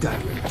Direct.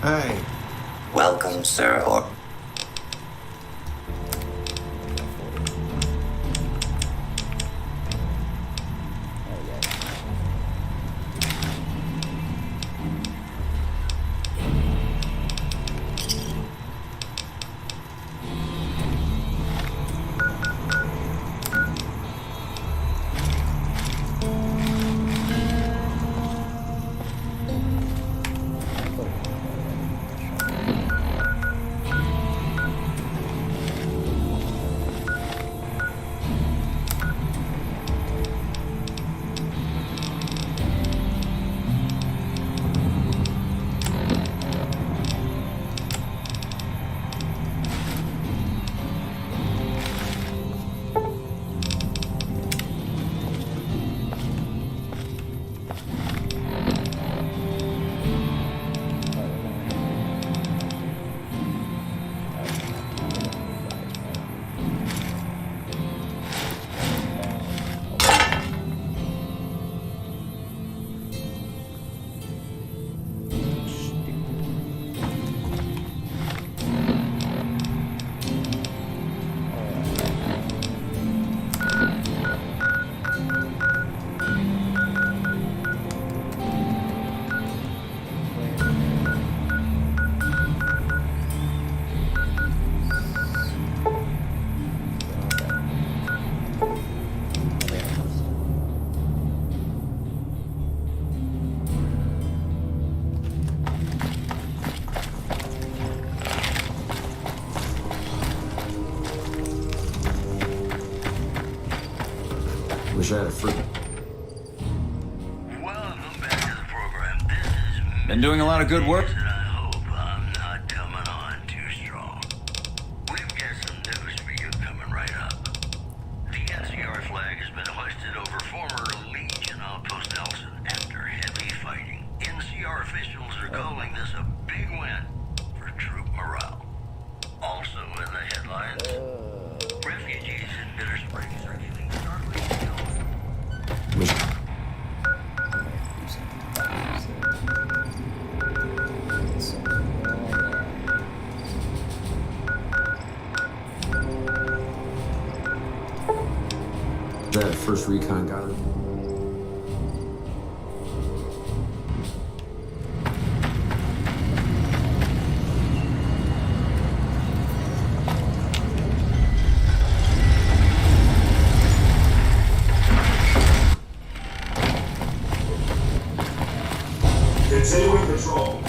Hey. Welcome, sir. Wish I had a fruit. Welcome back to the program. This is Been doing a lot of good work. and I hope I'm not coming on too strong. We've got some news for you coming right up. The NCR flag has been hoisted over former Legion outpost Nelson after heavy fighting. NCR officials are calling this a big win for troop morale. Also in the headlines, refugees in Bitter Springs are giving startling tales. Wish. That first recon got him. Continuing patrol.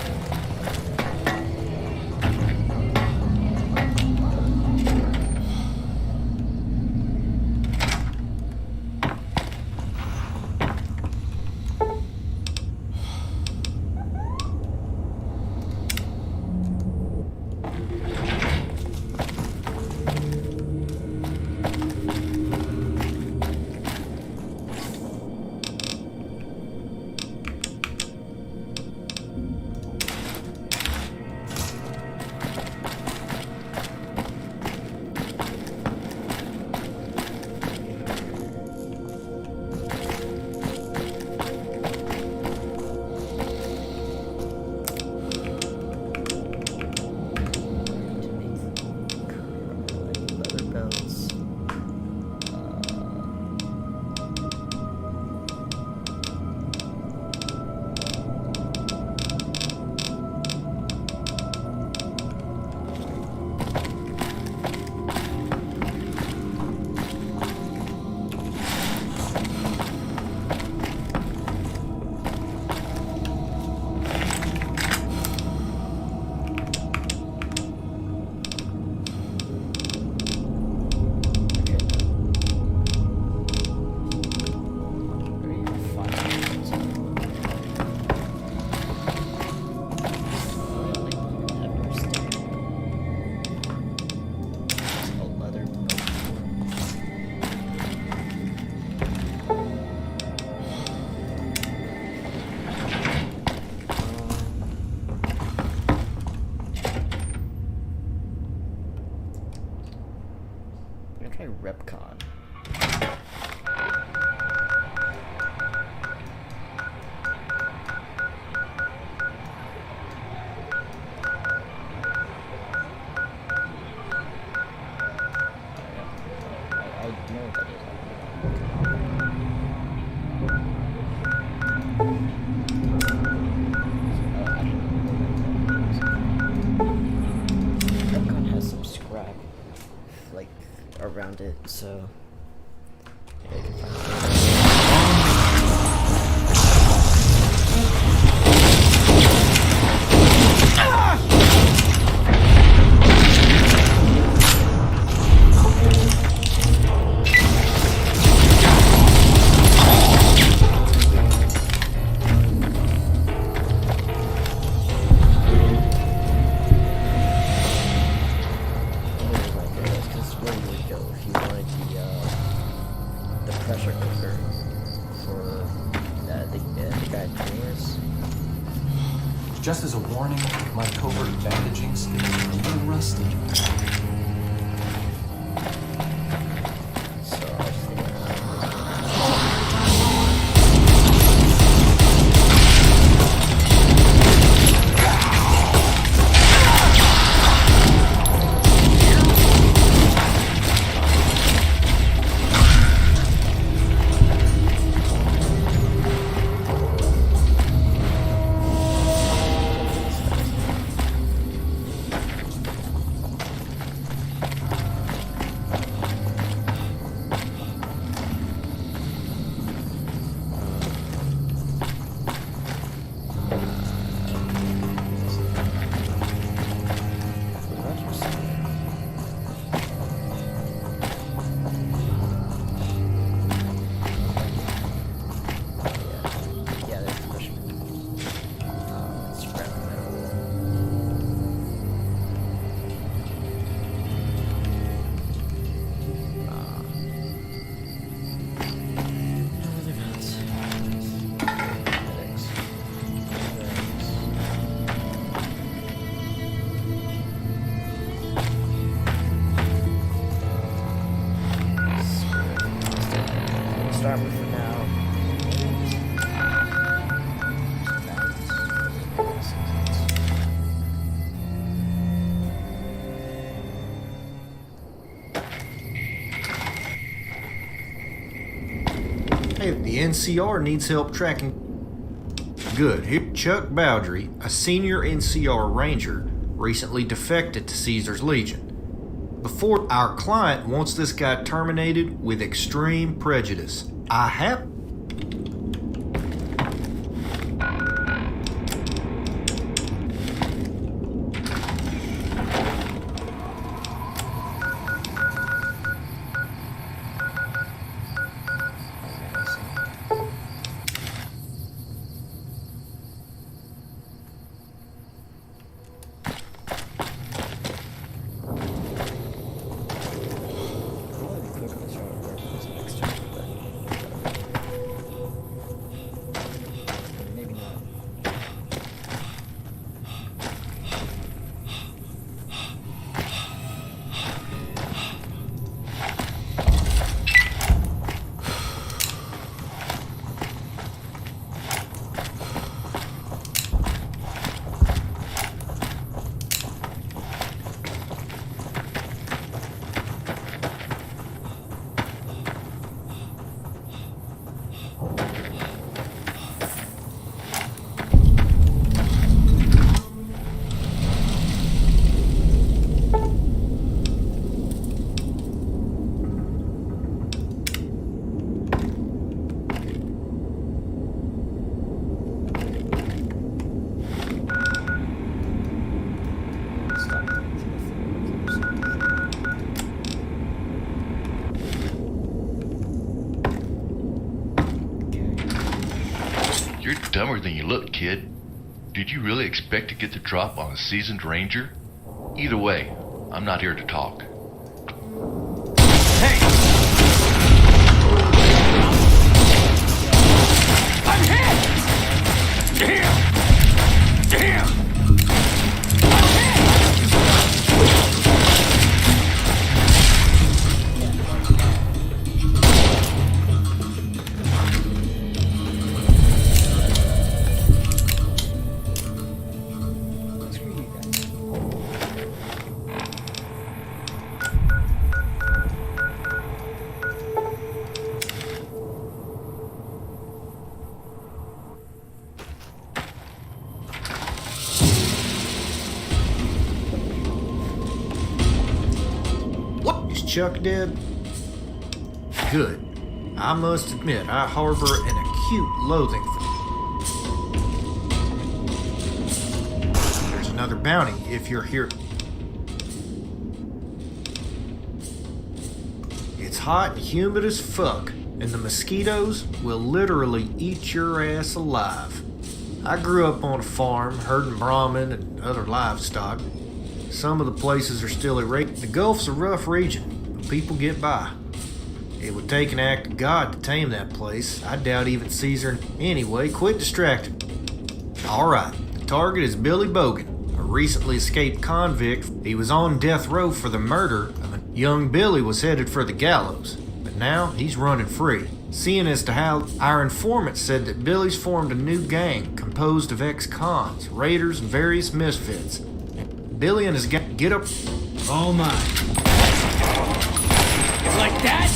Leather belts. Try Repcon. found it, so maybe I can find it. This is where you would go if you wanted the pressure cooker for the guy Dreamers. Just as a warning, my covert bandaging skills are a little rusty. So I was thinking, yeah, there's pressure. Scrap metal. Other guns. Medics. We'll start with for now. Hey, the NCR needs help tracking. Good. Here, Chuck Bowdry, a senior NCR ranger, recently defected to Caesar's Legion. Before our client wants this guy terminated with extreme prejudice. I have. Maybe not. You're dumber than you look, kid. Did you really expect to get the drop on a seasoned ranger? Either way, I'm not here to talk. I'm hit! Damn! Damn! Screw you guys. What? Is Chuck dead? Good. I must admit, I harbor an acute loathing for... There's another bounty if you're here. It's hot and humid as fuck, and the mosquitoes will literally eat your ass alive. I grew up on a farm, herding Brahmin and other livestock. Some of the places are still irregular. The Gulf's a rough region, but people get by. It would take an act of God to tame that place. I doubt even Caesar. Anyway, quit distracting. Alright, the target is Billy Bogan, a recently escaped convict. He was on death row for the murder of a young Billy was headed for the gallows, but now he's running free. Seeing as to how our informant said that Billy's formed a new gang composed of ex-cons, raiders, and various misfits. Billy and his gang get up. All mine. Like that?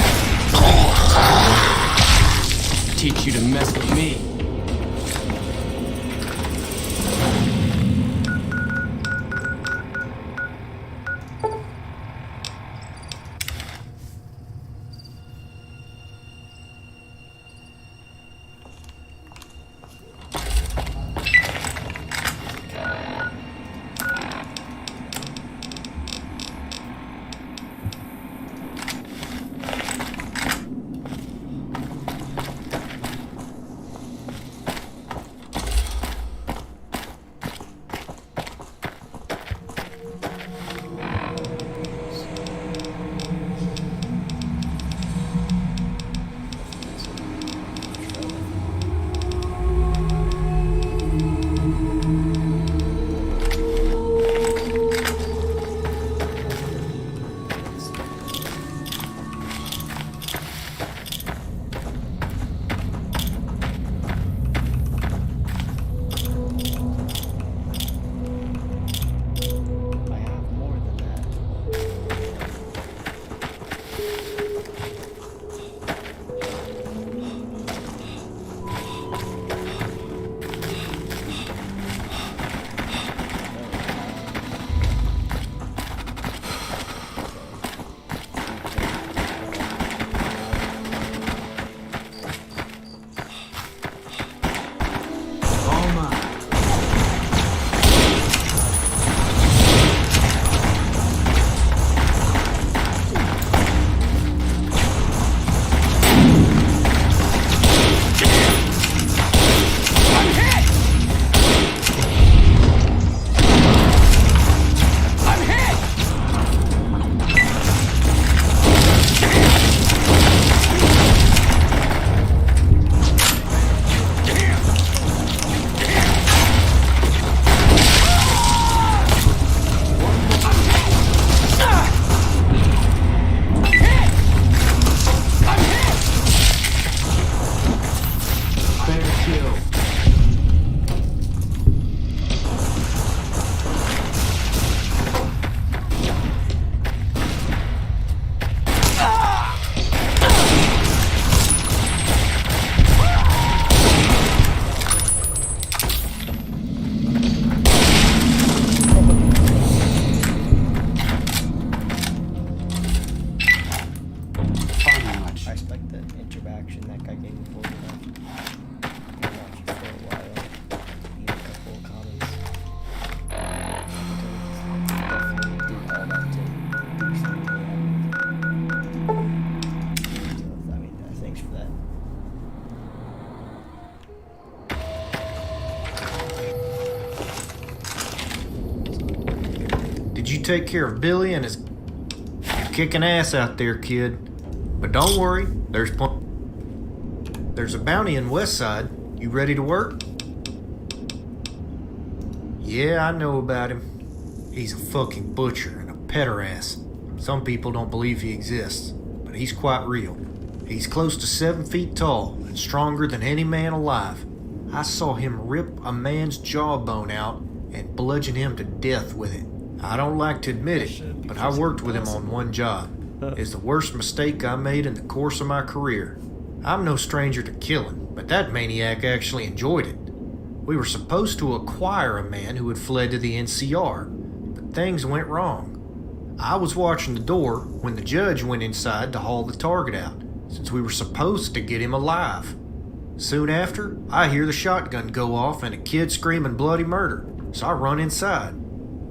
Teach you to mess with me. Did you take care of Billy and his... You're kicking ass out there, kid. But don't worry, there's a bounty in Westside. You ready to work? Yeah, I know about him. He's a fucking butcher and a pederast. Some people don't believe he exists, but he's quite real. He's close to 7 feet tall and stronger than any man alive. I saw him rip a man's jawbone out and bludgeon him to death with it. I don't like to admit it, but I worked with him on one job. It's the worst mistake I made in the course of my career. I'm no stranger to killing, but that maniac actually enjoyed it. We were supposed to acquire a man who had fled to the NCR, but things went wrong. I was watching the door when the judge went inside to haul the target out. since we were supposed to get him alive. Soon after, I hear the shotgun go off and a kid screaming bloody murder, so I run inside.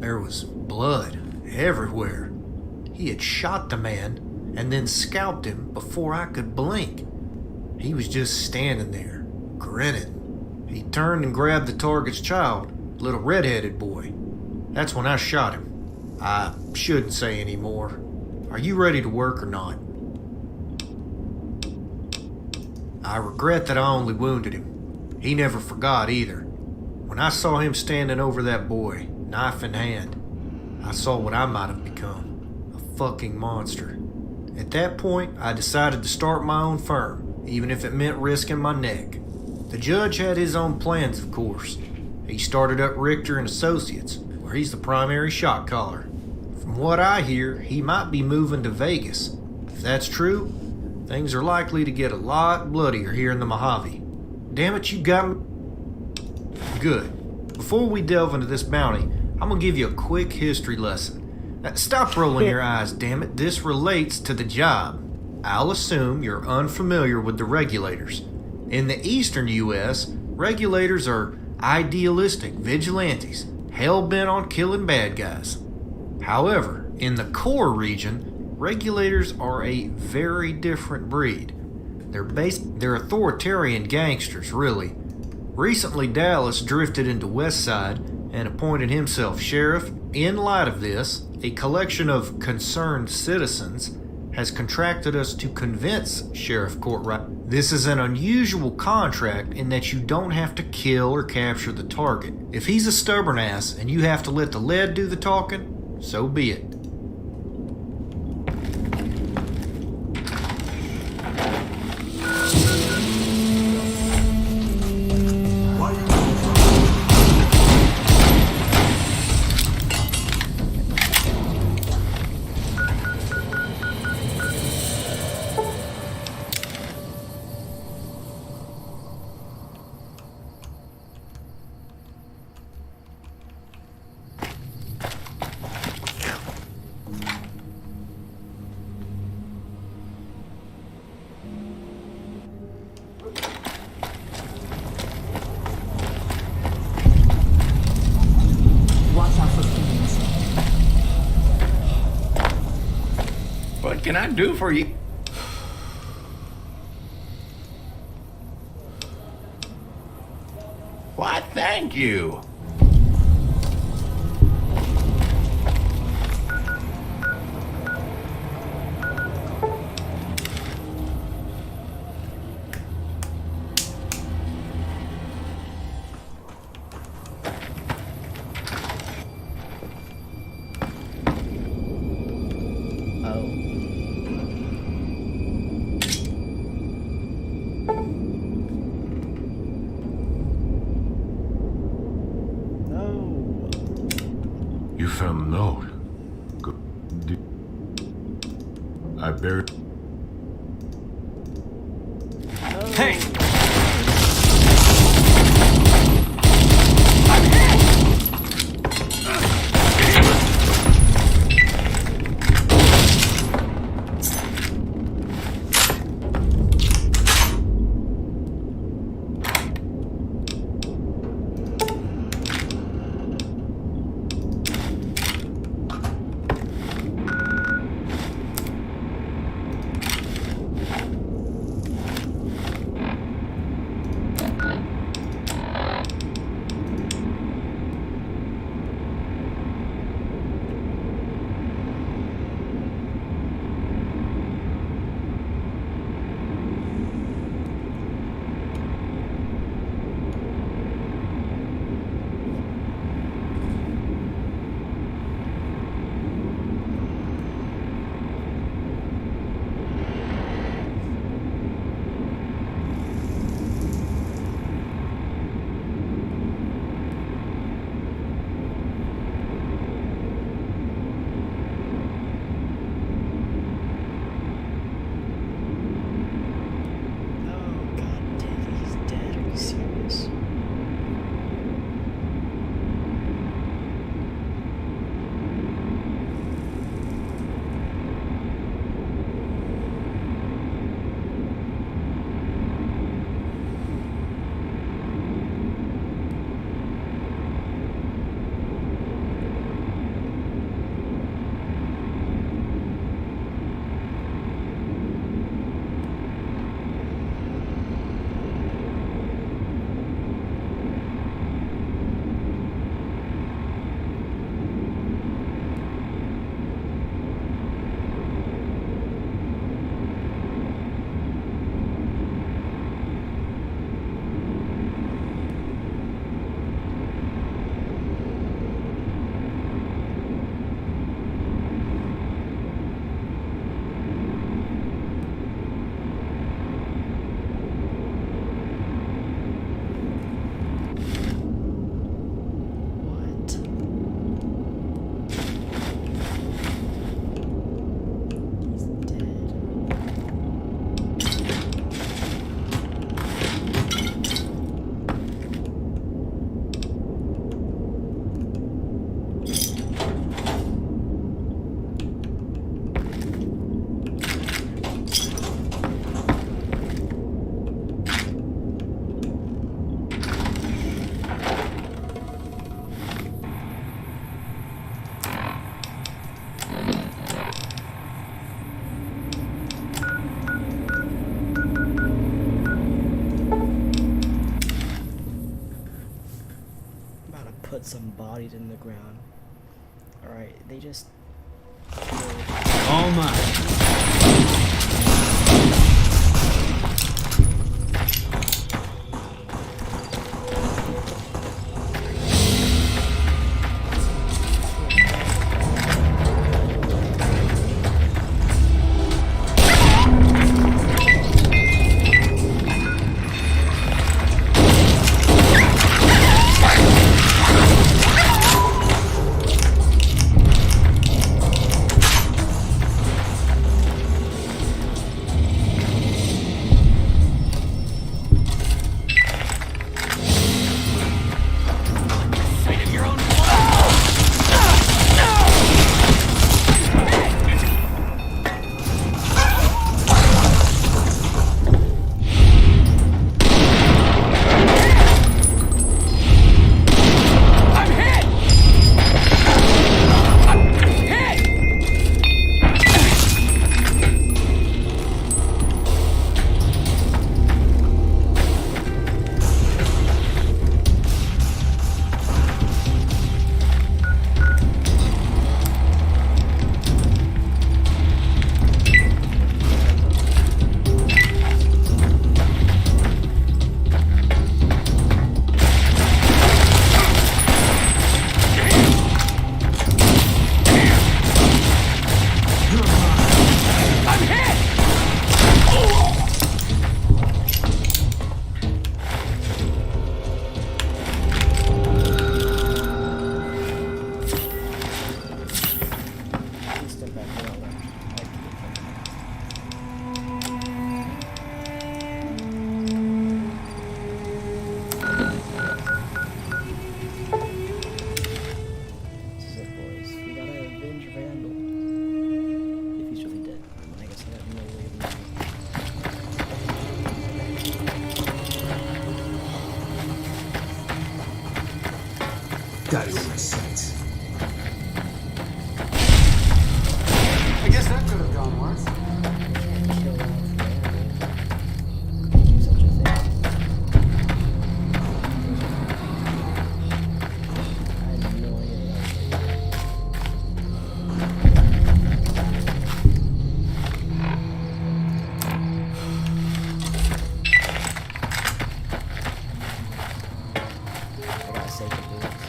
There was blood everywhere. He had shot the man and then scalped him before I could blink. He was just standing there, grinning. He turned and grabbed the target's child, little red-headed boy. That's when I shot him. I shouldn't say any more. Are you ready to work or not? I regret that I only wounded him. He never forgot either. When I saw him standing over that boy, knife in hand, I saw what I might have become. A fucking monster. At that point, I decided to start my own firm, even if it meant risking my neck. The judge had his own plans, of course. He started up Richter and Associates, where he's the primary shot caller. From what I hear, he might be moving to Vegas. If that's true, things are likely to get a lot bloodier here in the Mojave. Damn it, you got me. Good. Before we delve into this bounty, I'm gonna give you a quick history lesson. Now, stop rolling your eyes, damn it. This relates to the job. I'll assume you're unfamiliar with the regulators. In the eastern U.S., regulators are idealistic vigilantes, hell-bent on killing bad guys. However, in the core region, regulators are a very different breed. They're authoritarian gangsters, really. Recently, Dallas drifted into West Side and appointed himself sheriff. In light of this, a collection of concerned citizens has contracted us to convince Sheriff Courtright. This is an unusual contract in that you don't have to kill or capture the target. If he's a stubborn ass and you have to let the lead do the talking, so be it. What can I do for you? Why, thank you. You found the note. Good. I buried. Hey! put some bodies in the ground. Alright, they just... All mine. Gotta get my sights. I guess that could have gone worse. Kill off Randy. Do such a thing. I had no idea that was I gotta save the bullets.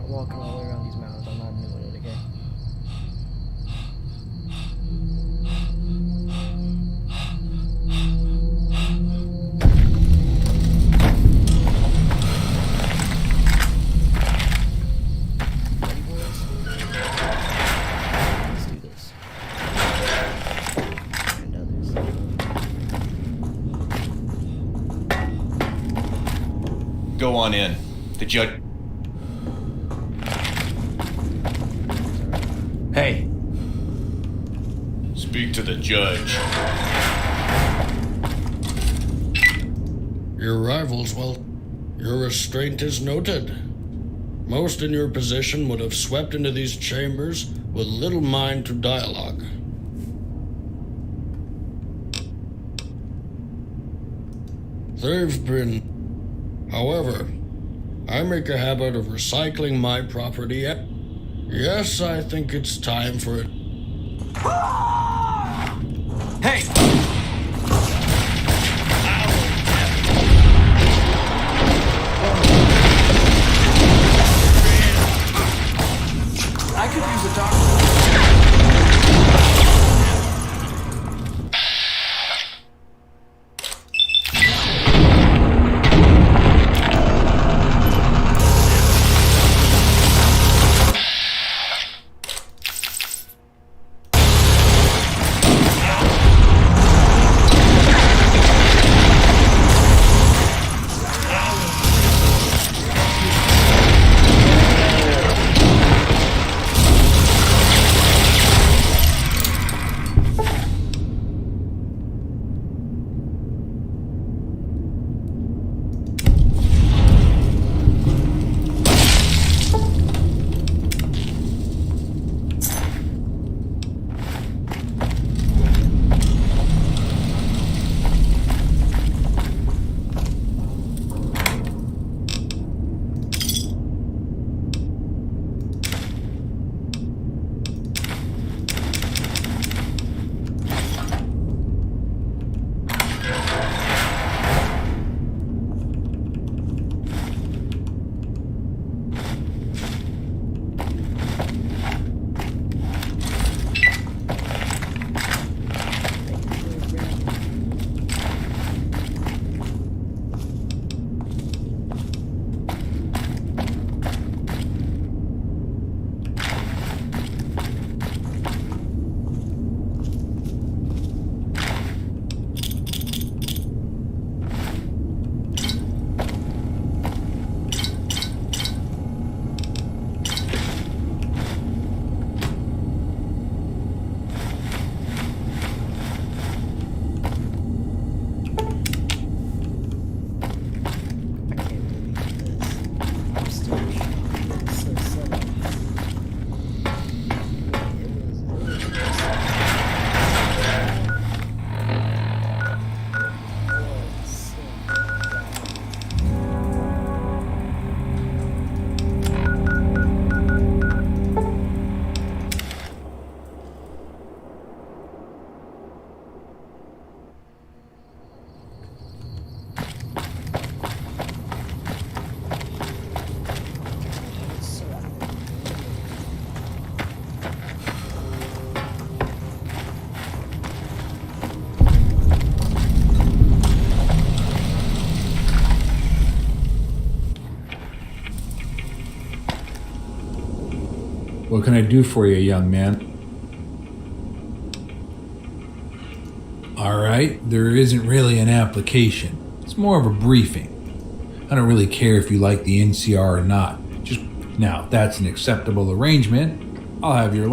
Walking all the way around these mountains, I'm not doing it again. Ready, boys? Let's do this. And others. Go on in. The judge. Hey, Speak to the judge. Your arrivals, well, your restraint is noted. Most in your position would have swept into these chambers with little mind to dialogue. They've been. However, I make a habit of recycling my property. Yes, I think it's time for it. hey! What can I do for you, young man? Alright, there isn't really an application. It's more of a briefing. I don't really care if you like the NCR or not. Just now, if that's an acceptable arrangement, I'll have your...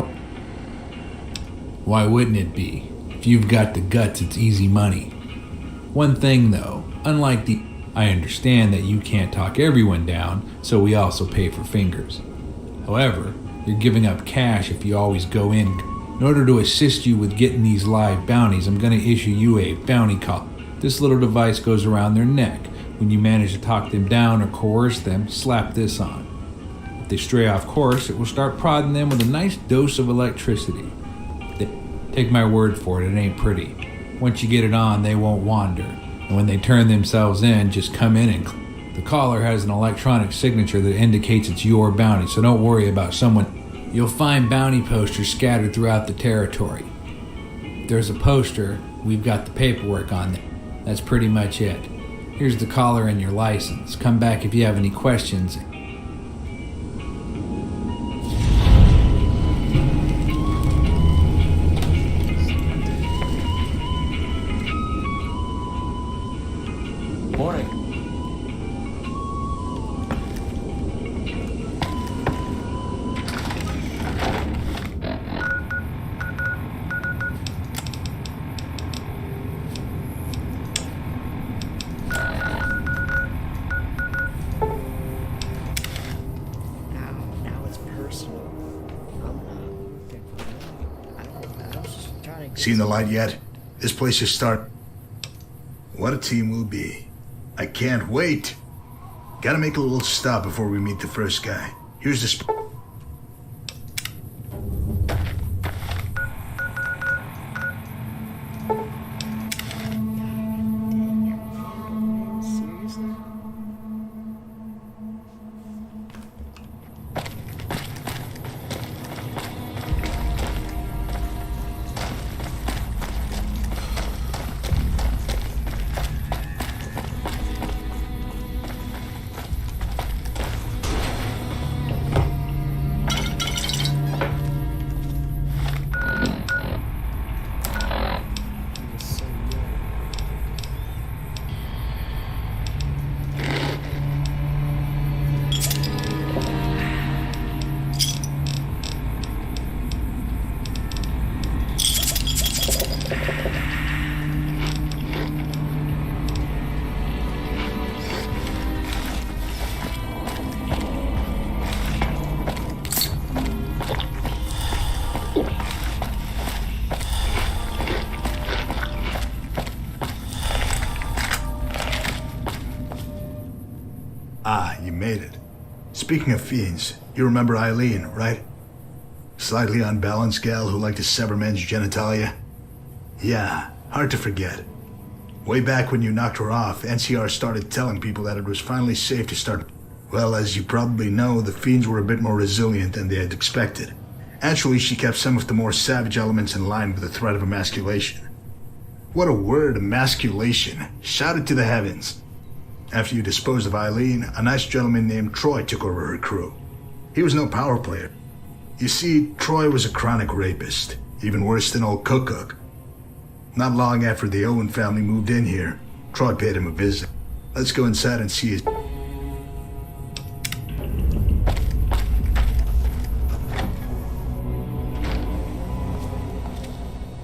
Why wouldn't it be? If you've got the guts, it's easy money. One thing though, unlike the... I understand that you can't talk everyone down, so we also pay for fingers. However, you're giving up cash if you always go in. In order to assist you with getting these live bounties, I'm going to issue you a bounty call. This little device goes around their neck. When you manage to talk them down or coerce them, slap this on. If they stray off course, it will start prodding them with a nice dose of electricity. Take my word for it, it ain't pretty. Once you get it on, they won't wander. And when they turn themselves in, just come in and the caller has an electronic signature that indicates it's your bounty, so don't worry about someone. You'll find bounty posters scattered throughout the territory. If there's a poster, we've got the paperwork on it. That's pretty much it. Here's the collar and your license. Come back if you have any questions. Morning. Now it's personal. I'm just trying to... Seen the light yet? This place is start. What a team we'll be. I can't wait. Gotta make a little stop before we meet the first guy. Here's the Seriously? Ah, you made it. Speaking of fiends, you remember Eileen, right? Slightly unbalanced gal who liked to sever men's genitalia? Yeah, hard to forget. Way back when you knocked her off, NCR started telling people that it was finally safe to start... Well, as you probably know, the fiends were a bit more resilient than they had expected. Actually, she kept some of the more savage elements in line with the threat of emasculation. What a word, emasculation. Shout it to the heavens. After you disposed of Eileen, a nice gentleman named Troy took over her crew. He was no power player. You see, Troy was a chronic rapist, even worse than old Cook. Not long after the Owen family moved in here, Troy paid him a visit. Let's go inside and see his...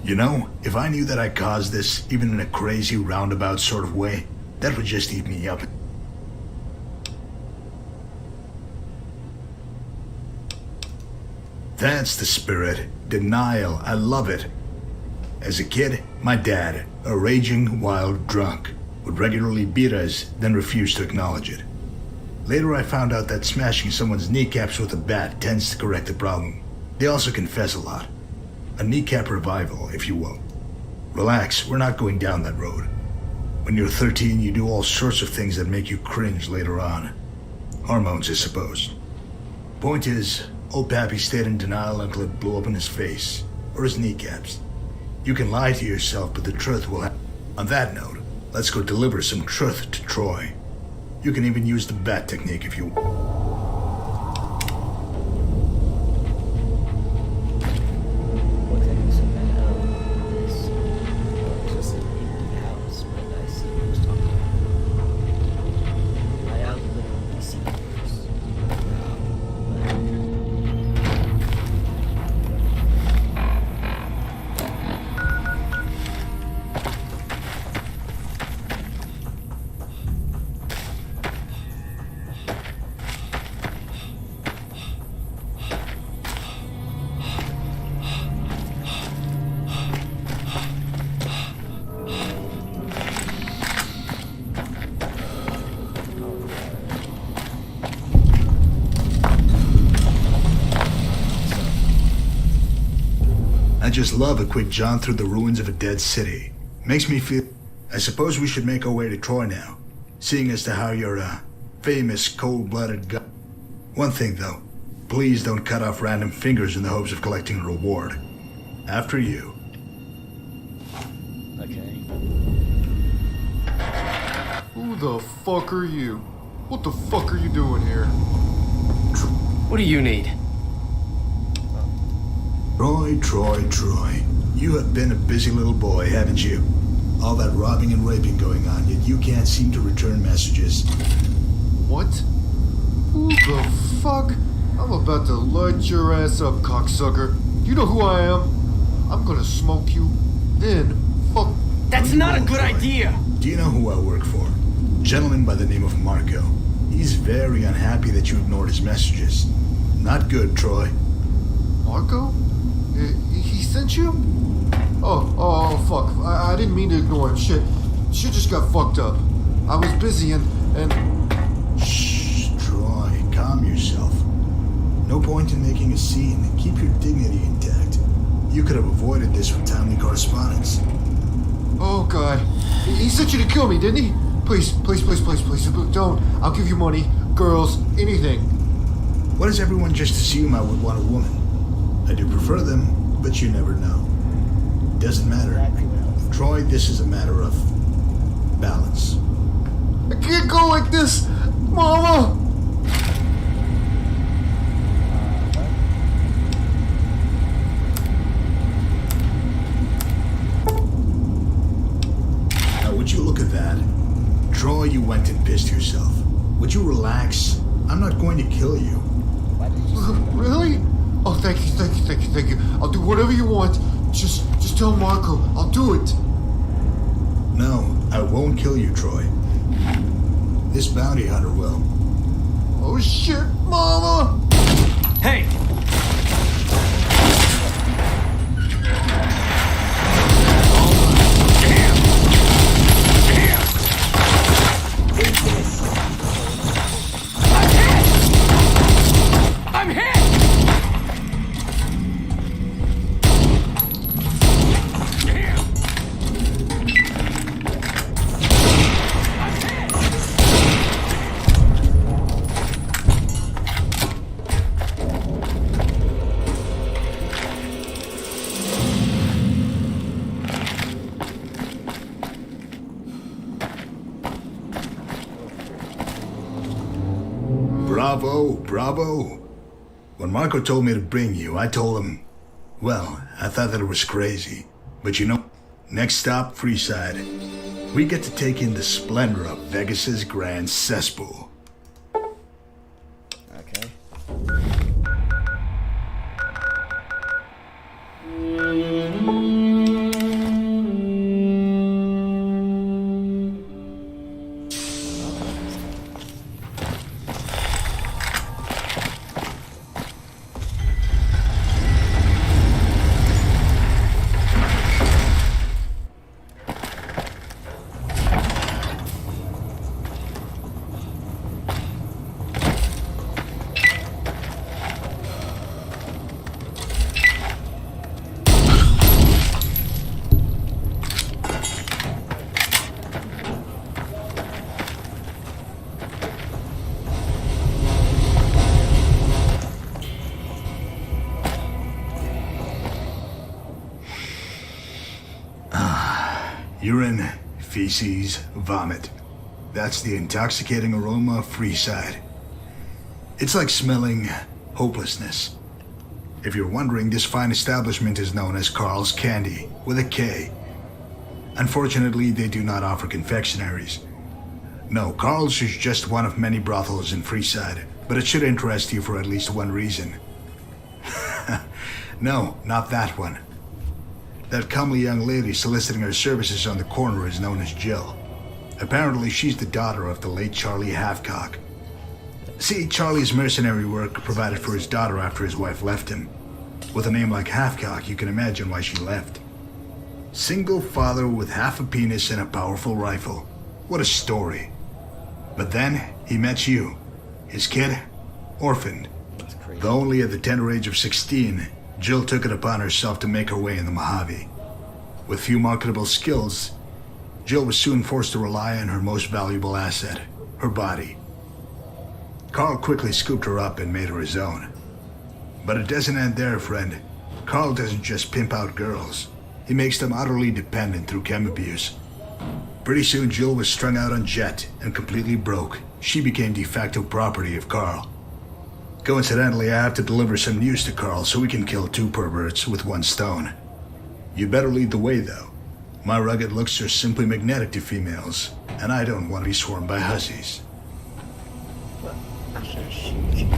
You know, if I knew that I caused this, even in a crazy roundabout sort of way, that would just eat me up. That's the spirit. Denial. I love it. As a kid, my dad, a raging wild drunk, would regularly beat us, then refuse to acknowledge it. Later I found out that smashing someone's kneecaps with a bat tends to correct the problem. They also confess a lot. A kneecap revival, if you will. Relax, we're not going down that road. When you're 13, you do all sorts of things that make you cringe later on. Hormones, I suppose. Point is, old Pappy stayed in denial until it blew up in his face, or his kneecaps. You can lie to yourself, but the truth will happen. On that note, let's go deliver some truth to Troy. You can even use the bat technique if you want. just love a quick jaunt through the ruins of a dead city. Makes me feel... I suppose we should make our way to Troy now, seeing as to how you're a famous cold-blooded guy. One thing, though. Please don't cut off random fingers in the hopes of collecting a reward. After you. Okay. Who the fuck are you? What the fuck are you doing here? What do you need? Troy. You have been a busy little boy, haven't you? All that robbing and raping going on, yet you can't seem to return messages. What? Who the fuck? I'm about to light your ass up, cocksucker. You know who I am? I'm gonna smoke you, then fuck. That's not a good idea! Do you know who I work for? A gentleman by the name of Marco. He's very unhappy that you ignored his messages. Not good, Troy. Marco? He sent you? Oh, fuck. I didn't mean to ignore him. Shit just got fucked up. I was busy and... Shh, Troy, calm yourself. No point in making a scene. Keep your dignity intact. You could have avoided this with timely correspondence. Oh, God. He sent you to kill me, didn't he? Please. Don't. I'll give you money, girls, anything. Why does everyone just assume I would want a woman? I do prefer them, but you never know. Doesn't matter. Troy, this is a matter of balance. I can't go like this, Mama! Now, would you look at that? Troy, you went and pissed yourself. Would you relax? I'm not going to kill you. Really? Oh, thank you. I'll do whatever you want. Just tell Marco. I'll do it. No, I won't kill you, Troy. This bounty hunter will. Oh, shit, Mama! Hey! I'm hit! Bravo. When Marco told me to bring you, I told him, well, I thought that it was crazy. But you know, next stop, Freeside. We get to take in the splendor of Vegas's grand cesspool. Okay. Urine, feces, vomit. That's the intoxicating aroma of Freeside. It's like smelling hopelessness. If you're wondering, this fine establishment is known as Carl's Candy, with a K. Unfortunately, they do not offer confectionaries. No, Carl's is just one of many brothels in Freeside, but it should interest you for at least one reason. No, not that one. That comely young lady soliciting her services on the corner is known as Jill. Apparently, she's the daughter of the late Charlie Halfcock. See, Charlie's mercenary work provided for his daughter after his wife left him. With a name like Halfcock, you can imagine why she left. Single father with half a penis and a powerful rifle. What a story. But then, he met you. His kid, orphaned. Though only at the tender age of 16, Jill took it upon herself to make her way in the Mojave. With few marketable skills, Jill was soon forced to rely on her most valuable asset, her body. Carl quickly scooped her up and made her his own. But it doesn't end there, friend. Carl doesn't just pimp out girls. He makes them utterly dependent through chem abuse. Pretty soon, Jill was strung out on Jet and completely broke. She became de facto property of Carl. Coincidentally, I have to deliver some news to Carl so we can kill two perverts with one stone. You better lead the way, though. My rugged looks are simply magnetic to females, and I don't want to be swarmed by hussies. I should shoot you.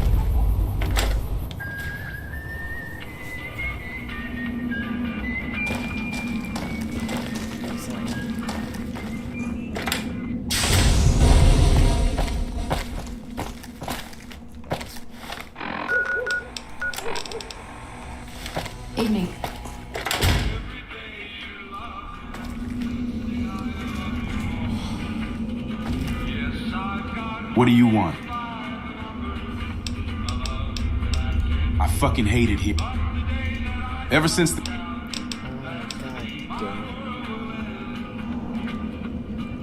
Evening. What do you want? I fucking hate it here. Ever since the...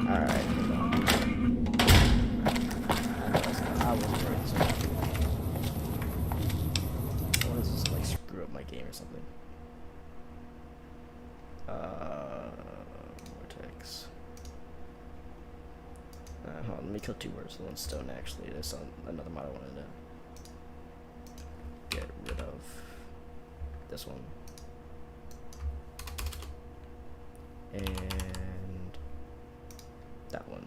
Alright, hold on. I was worried this was too. What is this, like, screw up my game or something? Vortex. Hold on, let me kill two birds with one stone, actually. There's another mod I wanted to get rid of. This one. And that one.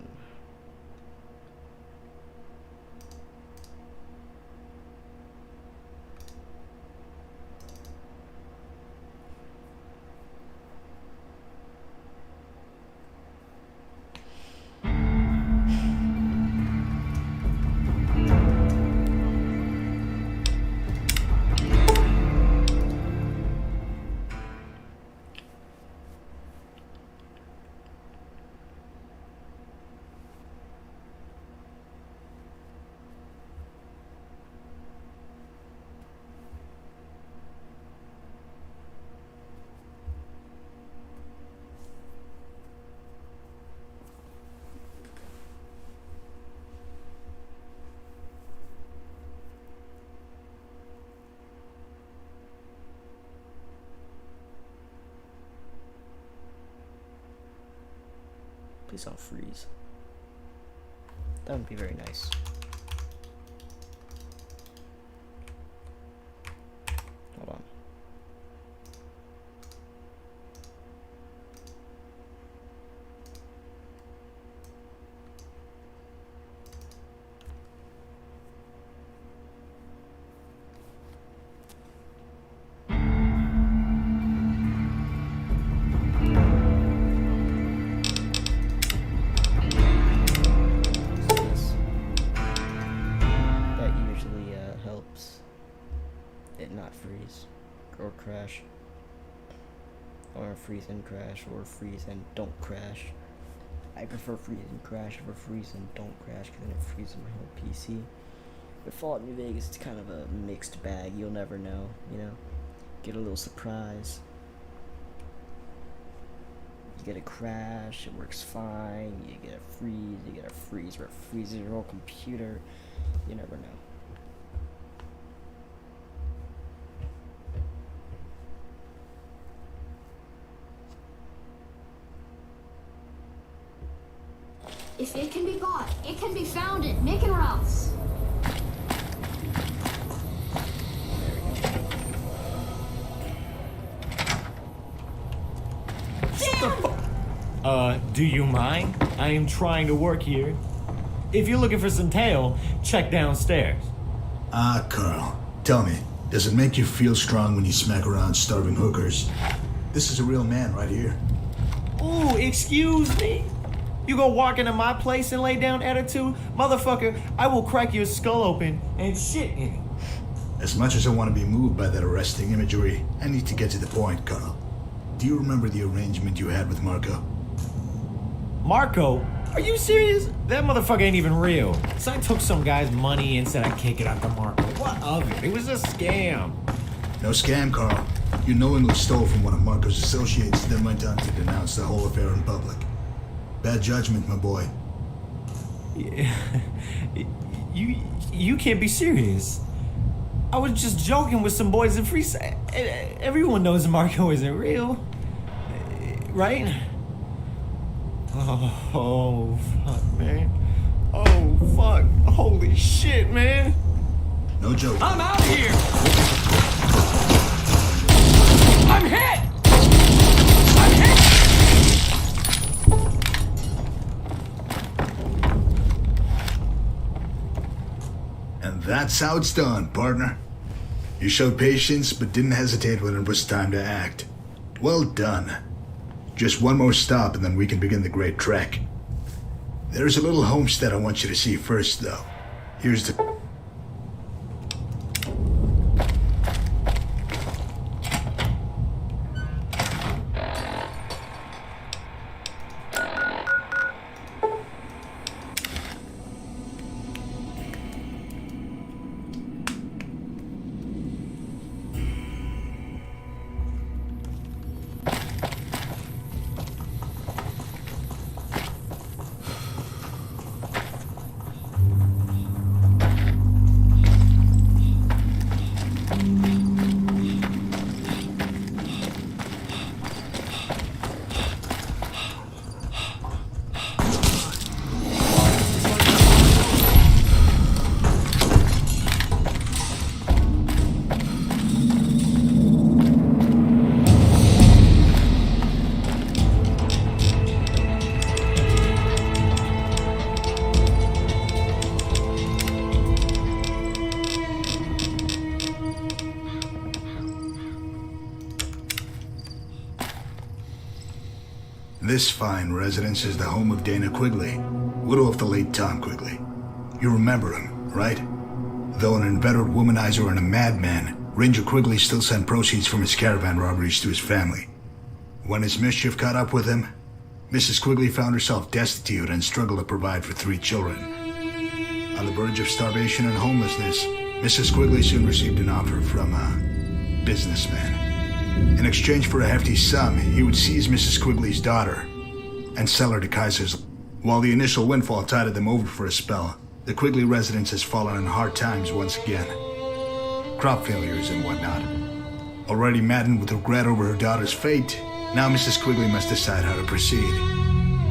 Please don't freeze. That would be very nice. Hold on. Or crash, or freeze and crash, or freeze and don't crash. I prefer freeze and crash over freeze and don't crash because then it freezes my whole PC. With Fallout New Vegas, it's kind of a mixed bag. You'll never know, you know. Get a little surprise. You get a crash, it works fine. You get a freeze where it freezes your whole computer. You never know. If it can be bought, it can be founded. Nick and Ralph's. Do you mind? I am trying to work here. If you're looking for some tail, check downstairs. Ah, Carl, tell me, does it make you feel strong when you smack around starving hookers? This is a real man right here. Ooh, excuse me? You go walk into my place and lay down attitude? Motherfucker, I will crack your skull open and shit in it. As much as I want to be moved by that arresting imagery, I need to get to the point, Carl. Do you remember the arrangement you had with Marco? Marco? Are you serious? That motherfucker ain't even real. So I took some guy's money and said I'd kick it out to Marco. What of it? It was a scam. No scam, Carl. You knowingly stole from one of Marco's associates, then went on to denounce the whole affair in public. Bad judgment, my boy. Yeah. You can't be serious. I was just joking with some boys in Freeside. Everyone knows Marco isn't real. Right? Oh, fuck, man. Oh, fuck. Holy shit, man. No joke. I'm out here! I'm hit! I'm hit! And that's how it's done, partner. You showed patience, but didn't hesitate when it was time to act. Well done. Just one more stop, and then we can begin the great trek. There's a little homestead I want you to see first, though. Here's the... This fine residence is the home of Dana Quigley, widow of the late Tom Quigley. You remember him, right? Though an inveterate womanizer and a madman, Ranger Quigley still sent proceeds from his caravan robberies to his family. When his mischief caught up with him, Mrs. Quigley found herself destitute and struggled to provide for 3 children. On the verge of starvation and homelessness, Mrs. Quigley soon received an offer from a businessman. In exchange for a hefty sum, he would seize Mrs. Quigley's daughter and sell her to Kaiser's. While the initial windfall tided them over for a spell, the Quigley residence has fallen in hard times once again. Crop failures and whatnot. Already maddened with regret over her daughter's fate, now Mrs. Quigley must decide how to proceed.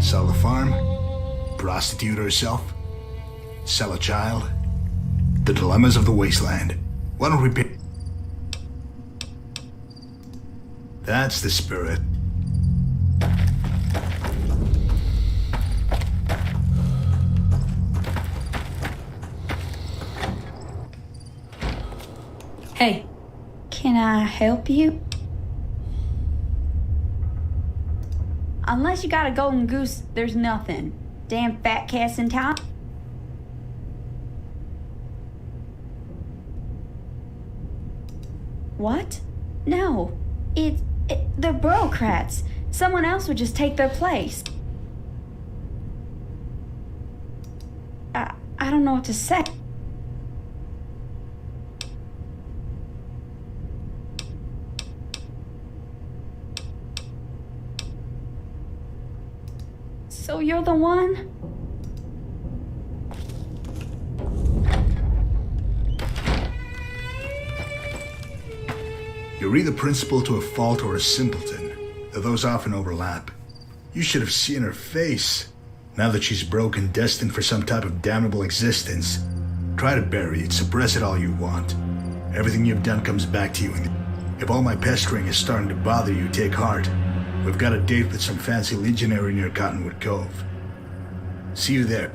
Sell the farm? Prostitute herself? Sell a child? The dilemmas of the wasteland. Why don't we pick... That's the spirit. Hey, can I help you? Unless you got a golden goose, there's nothing. Damn fat cats in town. What? No. They're bureaucrats. Someone else would just take their place. I don't know what to say. So you're the one? You're either principal to a fault or a simpleton, though those often overlap. You should have seen her face. Now that she's broken, destined for some type of damnable existence, try to bury it, suppress it all you want. Everything you've done comes back to you. If all my pestering is starting to bother you, take heart. We've got a date with some fancy legionary near Cottonwood Cove. See you there.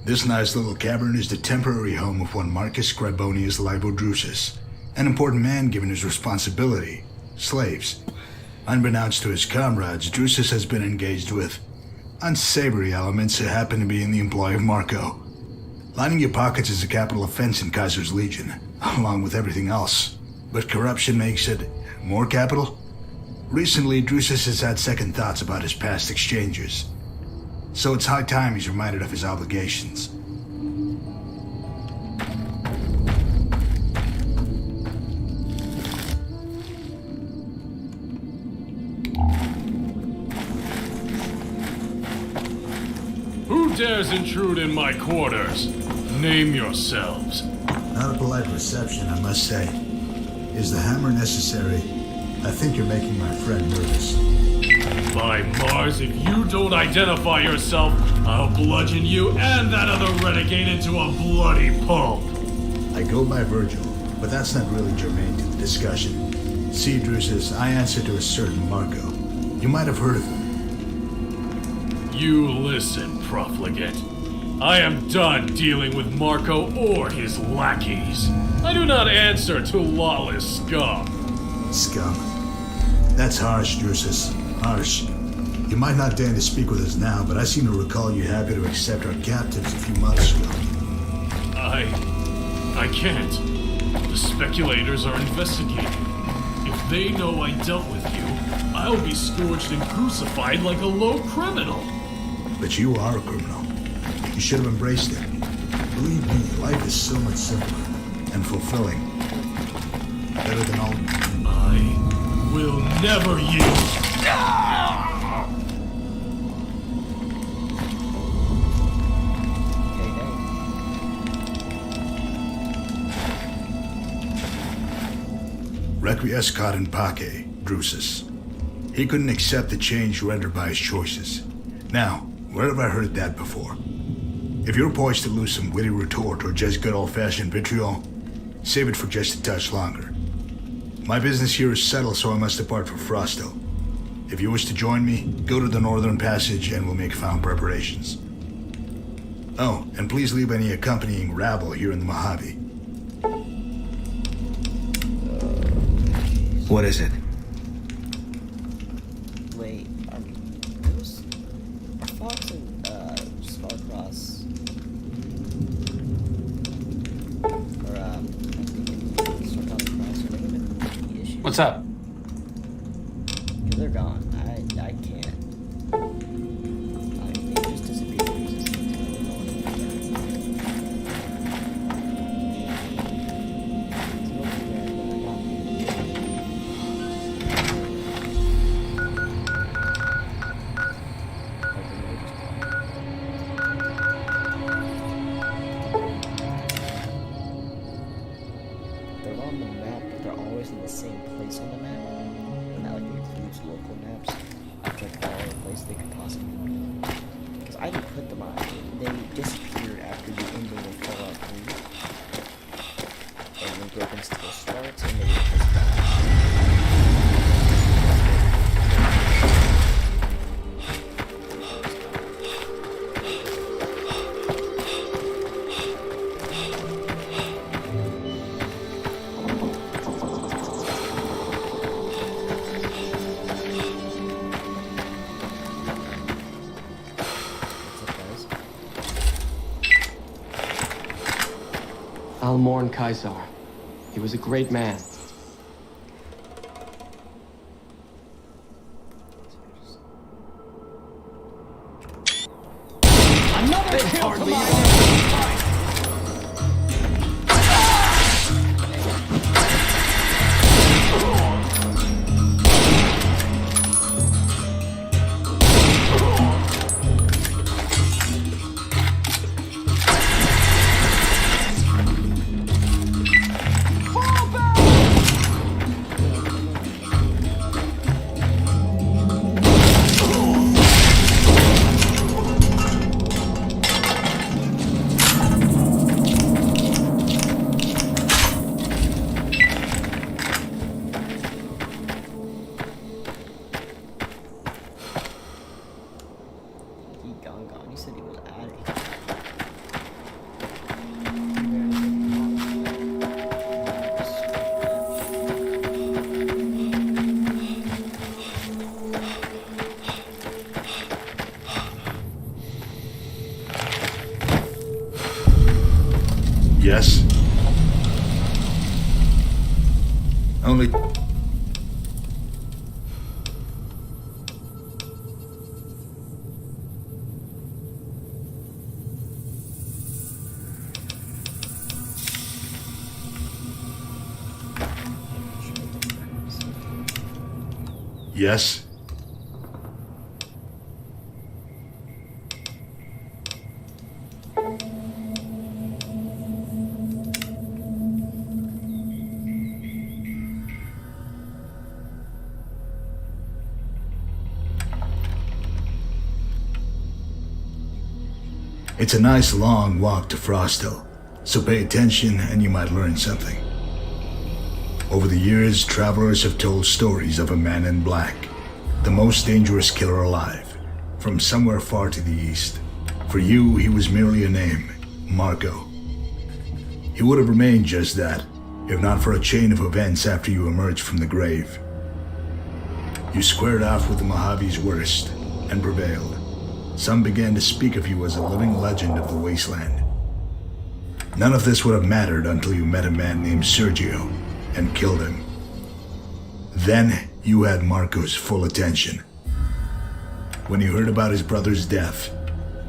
This nice little cavern is the temporary home of one Marcus Scribonius Libo Drusus, an important man given his responsibility, slaves. Unbeknownst to his comrades, Drusus has been engaged with unsavory elements that happen to be in the employ of Marco. Lining your pockets is a capital offense in Kaiser's Legion, along with everything else. But corruption makes it more capital? Recently, Drusus has had second thoughts about his past exchanges. So it's high time he's reminded of his obligations. Who dares intrude in my quarters? Name yourselves. Not a polite reception, I must say. Is the hammer necessary? I think you're making my friend nervous. By Mars, if you don't identify yourself, I'll bludgeon you and that other renegade into a bloody pulp. I go by Virgil, but that's not really germane to the discussion. See, Drusus, I answer to a certain Marco. You might have heard of him. You listen, profligate. I am done dealing with Marco or his lackeys. I do not answer to lawless scum. Scum. That's harsh, Drusus. Harsh. You might not deign to speak with us now, but I seem to recall you happy to accept our captives a few months ago. I can't. The speculators are investigating. If they know I dealt with you, I'll be scourged and crucified like a low criminal. But you are a criminal. You should have embraced it. Believe me, life is so much simpler and fulfilling. Better than all... I will never yield. Requiescat in pace, Drusus. He couldn't accept the change rendered by his choices. Now, where have I heard that before? If you're poised to lose some witty retort or just good old-fashioned vitriol, save it for just a touch longer. My business here is settled, so I must depart for Frosto. If you wish to join me, go to the Northern Passage and we'll make final preparations. Oh, and please leave any accompanying rabble here in the Mojave. What is it? Wait, those are Fox and Scarcross, or I'm thinking Scarcross are making the issue. What's up? They're gone. I can't. I mean, they just disappeared. They're on the map, but they're always in the same place on the map. And that like includes local maps. I've checked all the places they could possibly be. Because I didn't put them on. They disappeared after the ending of Fallout 3. And when Broken still starts, and they just I'll mourn Caesar. He was a great man. Another kill to my He said he was out of here. Yes? Only... Yes? It's a nice long walk to Frostville, so pay attention and you might learn something. Over the years, travelers have told stories of a man in black, the most dangerous killer alive, from somewhere far to the east. For you, he was merely a name, Marco. He would have remained just that, if not for a chain of events after you emerged from the grave. You squared off with the Mojave's worst, and prevailed. Some began to speak of you as a living legend of the wasteland. None of this would have mattered until you met a man named Sergio and killed him. Then you had Marco's full attention. When he heard about his brother's death,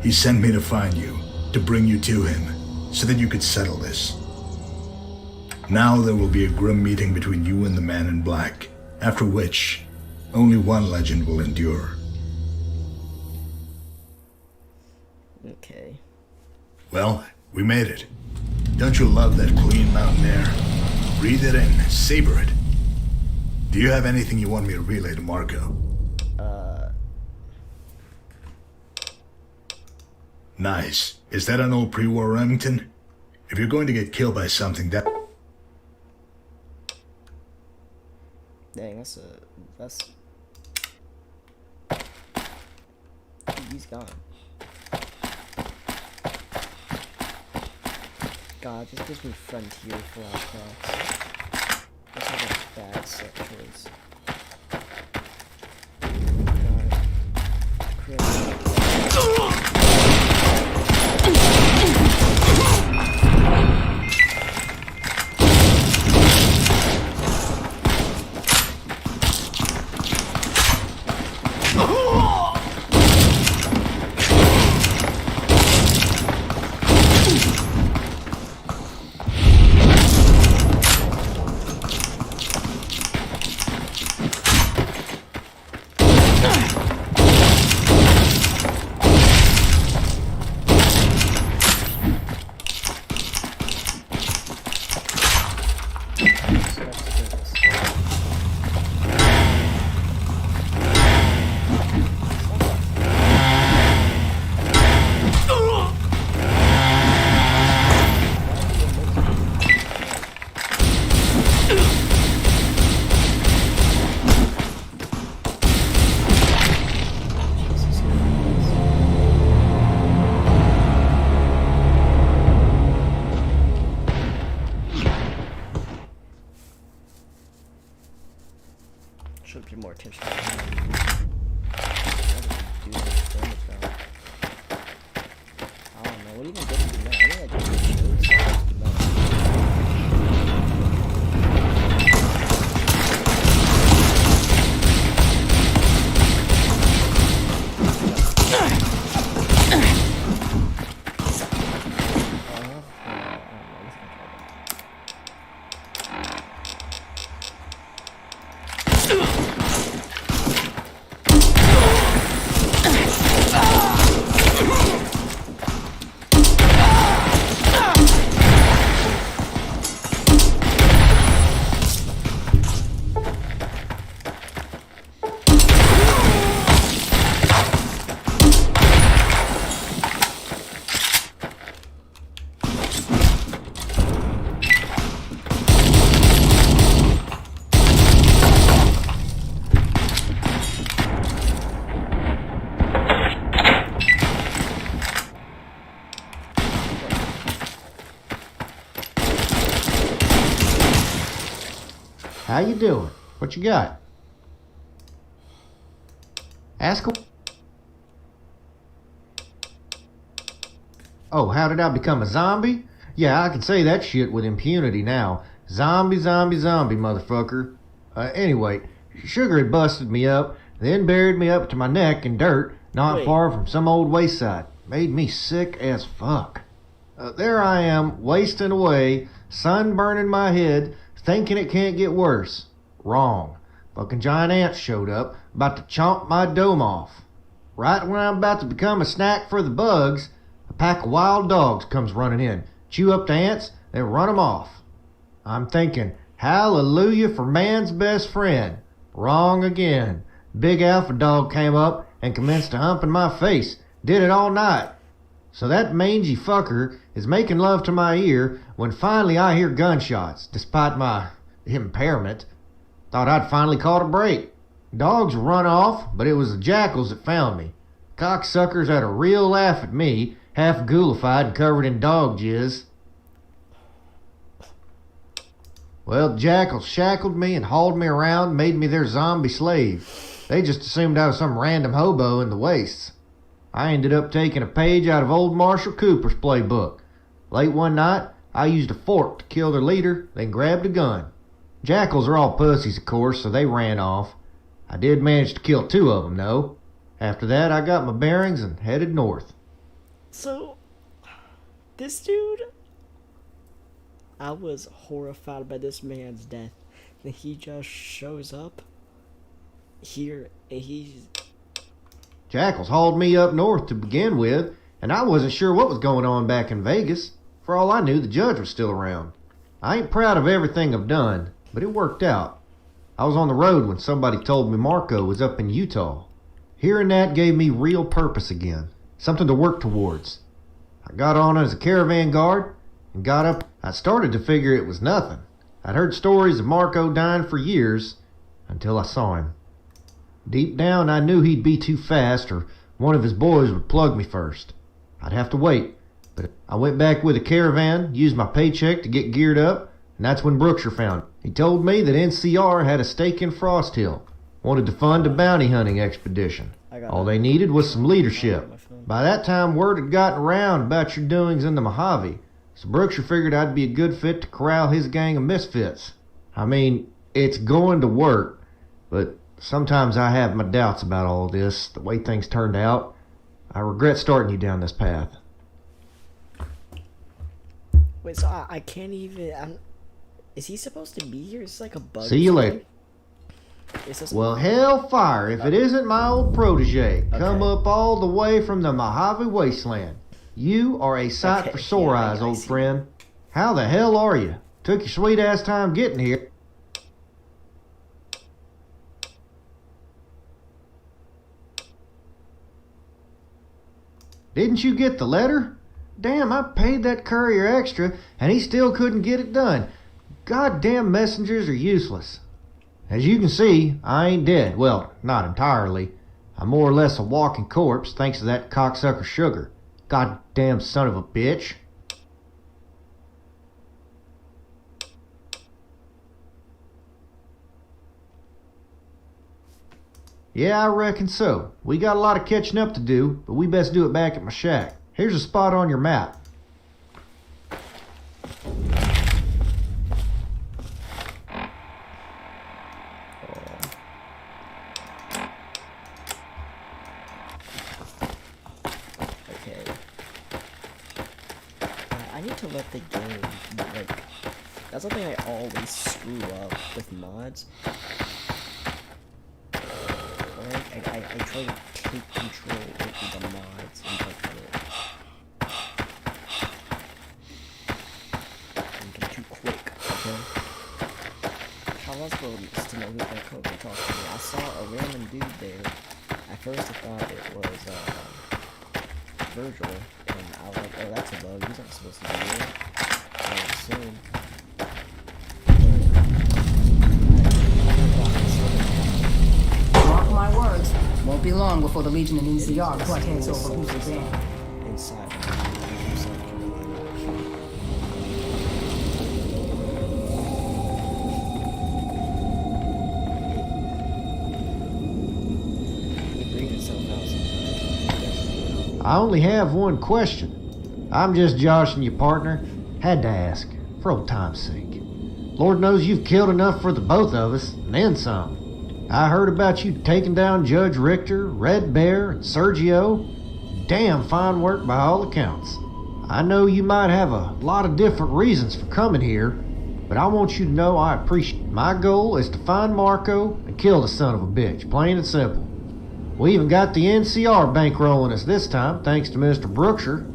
he sent me to find you, to bring you to him, so that you could settle this. Now there will be a grim meeting between you and the man in black, after which only one legend will endure. Okay. Well, we made it. Don't you love that clean mountain air? Breathe it in, savor it. Do you have anything you want me to relay to Marco? Nice. Is that an old pre-war Remington? If you're going to get killed by something, that... Dang, that's... He's gone. God, this gives me Frontier flashbacks. This is a bad set choice. Should pay more attention to that. I don't know. What are you gonna get to do now? I think I just How you doing? What you got? Ask him. Oh, how did I become a zombie? Yeah, I can say that shit with impunity now. Zombie, zombie, zombie, motherfucker. Anyway, Sugar had busted me up, then buried me up to my neck in dirt, not far from some old wayside. Made me sick as fuck. There I am, wasting away, sun burning my head, thinking it can't get worse. Wrong. Fucking giant ants showed up, about to chomp my dome off. Right when I'm about to become a snack for the bugs, a pack of wild dogs comes running in, chew up the ants, then run 'em off. I'm thinking, hallelujah for man's best friend. Wrong again. Big alpha dog came up and commenced to humping my face. Did it all night. So that mangy fucker is making love to my ear when finally I hear gunshots, despite my impairment. Thought I'd finally caught a break. Dogs run off, but it was the jackals that found me. Cocksuckers had a real laugh at me, half ghoulified and covered in dog jizz. Well, jackals shackled me and hauled me around, made me their zombie slave. They just assumed I was some random hobo in the wastes. I ended up taking a page out of old Marshall Cooper's playbook. Late one night, I used a fork to kill their leader, then grabbed a gun. Jackals are all pussies, of course, so they ran off. I did manage to kill 2 of them, though. After that, I got my bearings and headed north. So, this dude, I was horrified by this man's death. Then he just shows up here and he's... Jackals hauled me up north to begin with, and I wasn't sure what was going on back in Vegas. For all I knew, the judge was still around. I ain't proud of everything I've done, but it worked out. I was on the road when somebody told me Marco was up in Utah. Hearing that gave me real purpose again, something to work towards. I got on as a caravan guard and got up. I started to figure it was nothing. I'd heard stories of Marco dying for years until I saw him. Deep down, I knew he'd be too fast or one of his boys would plug me first. I'd have to wait, but I went back with a caravan, used my paycheck to get geared up, and that's when Brookshire found me. He told me that NCR had a stake in Frost Hill, wanted to fund a bounty hunting expedition. All they needed was some leadership. By that time, word had gotten around about your doings in the Mojave, so Brookshire figured I'd be a good fit to corral his gang of misfits. I mean, it's going to work, but sometimes I have my doubts about all this, the way things turned out. I regret starting you down this path. Wait, so I can't even... is he supposed to be here? Is this like a bug? See you later. Well, hellfire if it isn't my old protege. Come up all the way from the Mojave wasteland. You are a sight for sore eyes, old friend. How the hell are you? Took your sweet ass time getting here. Didn't you get the letter? Damn, I paid that courier extra, and he still couldn't get it done. Goddamn messengers are useless. As you can see, I ain't dead. Well, not entirely. I'm more or less a walking corpse, thanks to that cocksucker Sugar. Goddamn son of a bitch. Yeah, I reckon so. We got a lot of catching up to do, but we best do it back at my shack. Here's a spot on your map. Okay. I need to let the game, like, that's something I always screw up with mods. I try to take control over the mods and like and get too quick, okay? How was supposed to know who that code was talking to? I saw a random dude there. At first I thought it was Virgil, and I was like, oh, that's a bug, he's not supposed to be here. I assume. Mark my words. Won't be long before the Legion and NCR butt heads over who's the band. Inside. I only have one question. I'm just joshing you, partner. Had to ask, for old time's sake. Lord knows you've killed enough for the both of us, and then some. I heard about you taking down Judge Richter, Red Bear, and Sergio. Damn fine work by all accounts. I know you might have a lot of different reasons for coming here, but I want you to know I appreciate it. My goal is to find Marco and kill the son of a bitch, plain and simple. We even got the NCR bankrolling us this time, thanks to Mr. Brookshire.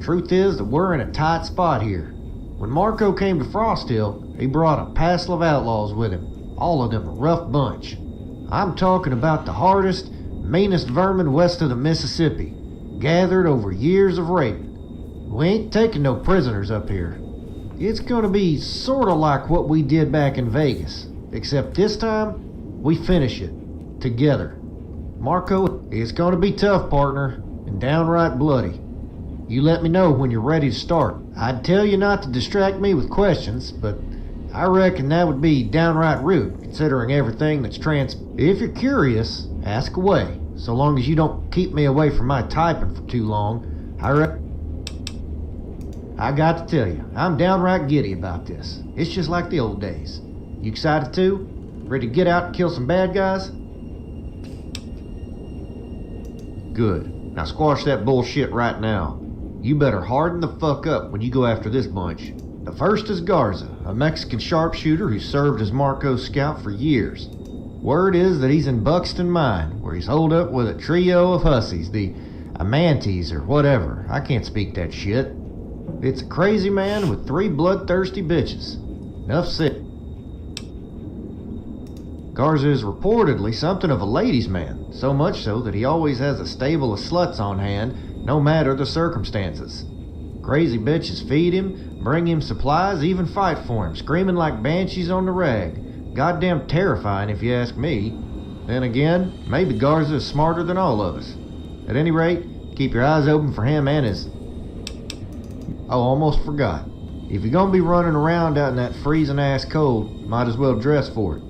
Truth is that we're in a tight spot here. When Marco came to Frost Hill, he brought a passel of outlaws with him, all of them a rough bunch. I'm talking about the hardest, meanest vermin west of the Mississippi, gathered over years of raping. We ain't taking no prisoners up here. It's gonna be sorta like what we did back in Vegas, except this time, we finish it, together. Marco, it's gonna be tough, partner, and downright bloody. You let me know when you're ready to start. I'd tell you not to distract me with questions, but I reckon that would be downright rude, considering everything that's If you're curious, ask away, so long as you don't keep me away from my typing for too long. I got to tell you, I'm downright giddy about this. It's just like the old days. You excited too? Ready to get out and kill some bad guys? Good. Now squash that bullshit right now. You better harden the fuck up when you go after this bunch. The first is Garza, a Mexican sharpshooter who served as Marco's scout for years. Word is that he's in Buxton Mine, where he's holed up with a trio of hussies, the Amantes or whatever. I can't speak that shit. It's a crazy man with 3 bloodthirsty bitches. Enough said. Garza is reportedly something of a ladies' man, so much so that he always has a stable of sluts on hand, no matter the circumstances. Crazy bitches feed him, bring him supplies, even fight for him, screaming like banshees on the rag. Goddamn terrifying if you ask me. Then again, maybe Garza is smarter than all of us. At any rate, keep your eyes open for him and his... Oh, almost forgot. If you're gonna be running around out in that freezing ass cold, might as well dress for it.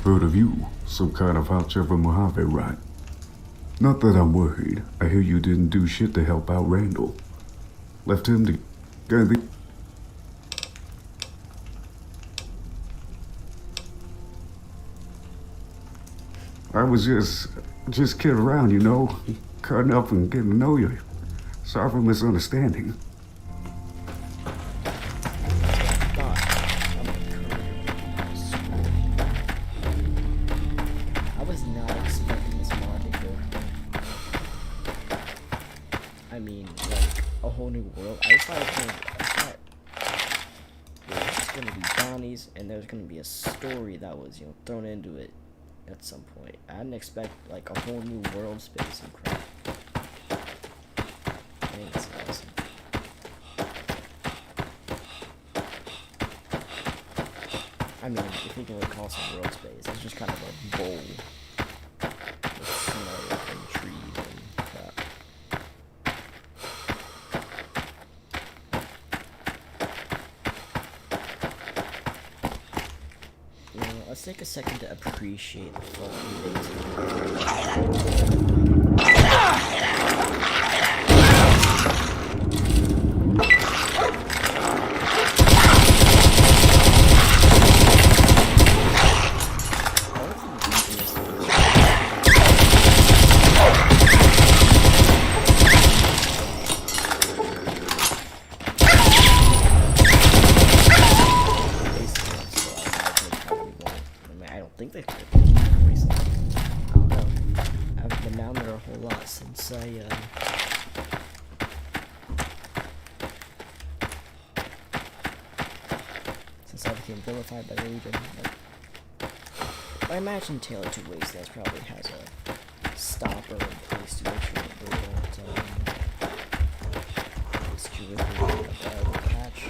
Heard of you. Some kind of voucher for Mojave, right? Not that I'm worried. I hear you didn't do shit to help out Randall. Left him to get the... I was just kidding around, you know, cutting up and getting to know you. Sorry for misunderstanding. Story that was, thrown into it at some point. I didn't expect like a whole new world space and crap. I think it's awesome. I mean, if you can really call some world space, it's just kind of a bowl with snow and trees and crap. Let's take a second to appreciate the fucking think they've been there recently. I don't know. I haven't been down there a whole lot since I became vilified by the Legion. But I imagine Tailored to Wastelands probably has a stopper in place to make sure that they don't screw with the patch.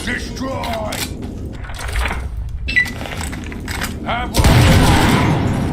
Destroy! Have one!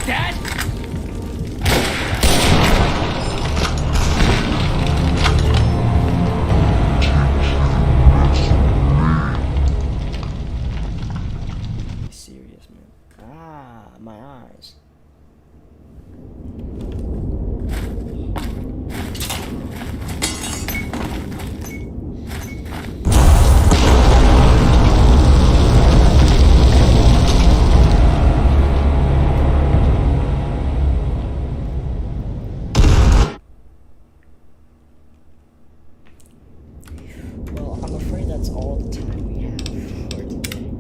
that? Serious, man. Ah, my eyes. Well, I'm afraid that's all the time we have for today.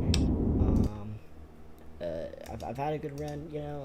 I've had a good run, you know.